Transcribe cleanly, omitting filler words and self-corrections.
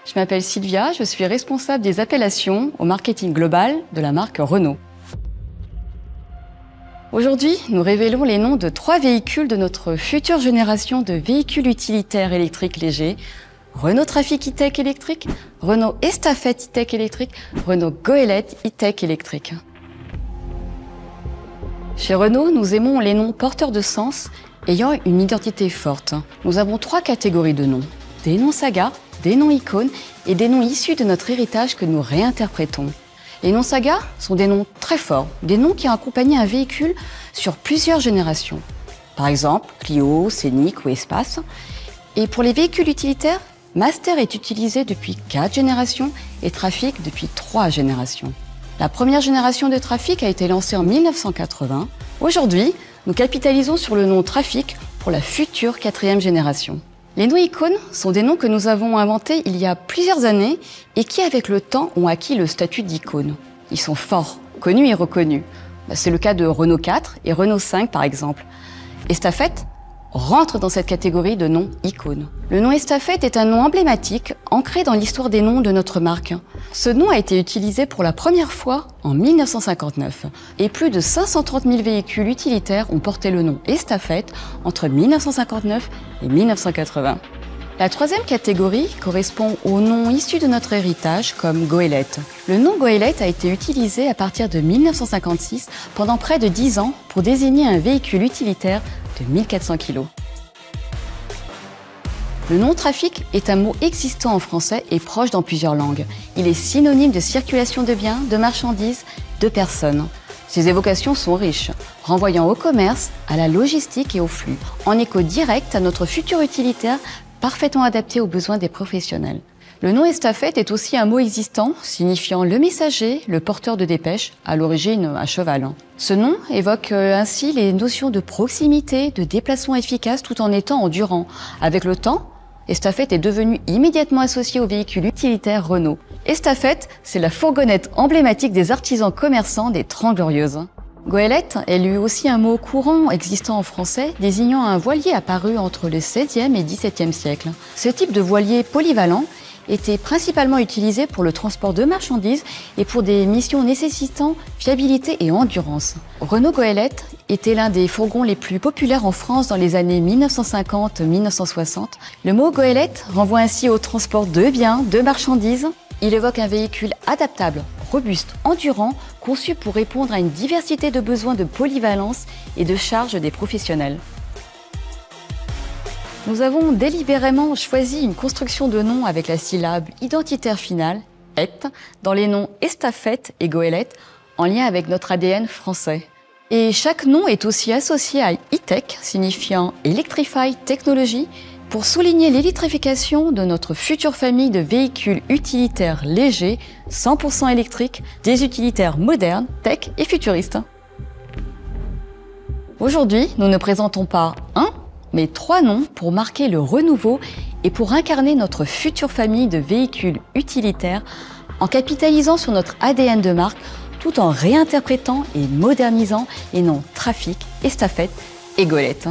Je m'appelle Sylvia, je suis responsable des appellations au marketing global de la marque Renault. Aujourd'hui, nous révélons les noms de 3 véhicules de notre future génération de véhicules utilitaires électriques légers. Renault Trafic E-Tech électrique, Renault Estafette E-Tech électrique, Renault Goélette E-Tech électrique. Chez Renault, nous aimons les noms porteurs de sens ayant une identité forte. Nous avons 3 catégories de noms. Des noms saga, des noms icônes et des noms issus de notre héritage que nous réinterprétons. Les noms saga sont des noms très forts, des noms qui ont accompagné un véhicule sur plusieurs générations. Par exemple, Clio, Scénic ou Espace. Et pour les véhicules utilitaires, Master est utilisé depuis 4 générations et Trafic depuis 3 générations. La première génération de Trafic a été lancée en 1980. Aujourd'hui, nous capitalisons sur le nom Trafic pour la future 4e génération. Les noms icônes sont des noms que nous avons inventés il y a plusieurs années et qui, avec le temps, ont acquis le statut d'icône. Ils sont forts, connus et reconnus. C'est le cas de Renault 4 et Renault 5 par exemple. Estafette rentre dans cette catégorie de noms icônes. Le nom Estafette est un nom emblématique, ancré dans l'histoire des noms de notre marque. Ce nom a été utilisé pour la première fois en 1959 et plus de 530 000 véhicules utilitaires ont porté le nom Estafette entre 1959 et 1980. La 3e catégorie correspond aux noms issus de notre héritage comme Goélette. Le nom Goélette a été utilisé à partir de 1956 pendant près de 10 ans pour désigner un véhicule utilitaire de 1400 kg. Le nom Trafic est un mot existant en français et proche dans plusieurs langues. Il est synonyme de circulation de biens, de marchandises, de personnes. Ces évocations sont riches, renvoyant au commerce, à la logistique et au flux, en écho direct à notre futur utilitaire parfaitement adapté aux besoins des professionnels. Le nom Estafette est aussi un mot existant, signifiant le messager, le porteur de dépêche, à l'origine à cheval. Ce nom évoque ainsi les notions de proximité, de déplacement efficace tout en étant endurant. Avec le temps, Estafette est devenu immédiatement associé au véhicule utilitaire Renault. Estafette, c'est la fourgonnette emblématique des artisans commerçants des 30 Glorieuses. Goélette est lui aussi un mot courant existant en français, désignant un voilier apparu entre le XVIe et XVIIe siècle. Ce type de voilier polyvalent était principalement utilisé pour le transport de marchandises et pour des missions nécessitant fiabilité et endurance. Renault Goélette était l'un des fourgons les plus populaires en France dans les années 1950-1960. Le mot Goélette renvoie ainsi au transport de biens, de marchandises. Il évoque un véhicule adaptable, robuste, endurant, conçu pour répondre à une diversité de besoins de polyvalence et de charge des professionnels. Nous avons délibérément choisi une construction de noms avec la syllabe identitaire finale, et, dans les noms Estafette et Goélette, en lien avec notre ADN français. Et chaque nom est aussi associé à E-Tech, signifiant Electrify Technology, pour souligner l'électrification de notre future famille de véhicules utilitaires légers, 100% électriques, des utilitaires modernes, tech et futuristes. Aujourd'hui, nous ne présentons pas un, mais 3 noms pour marquer le renouveau et pour incarner notre future famille de véhicules utilitaires en capitalisant sur notre ADN de marque tout en réinterprétant et modernisant les noms Trafic, Estafette et Goélette.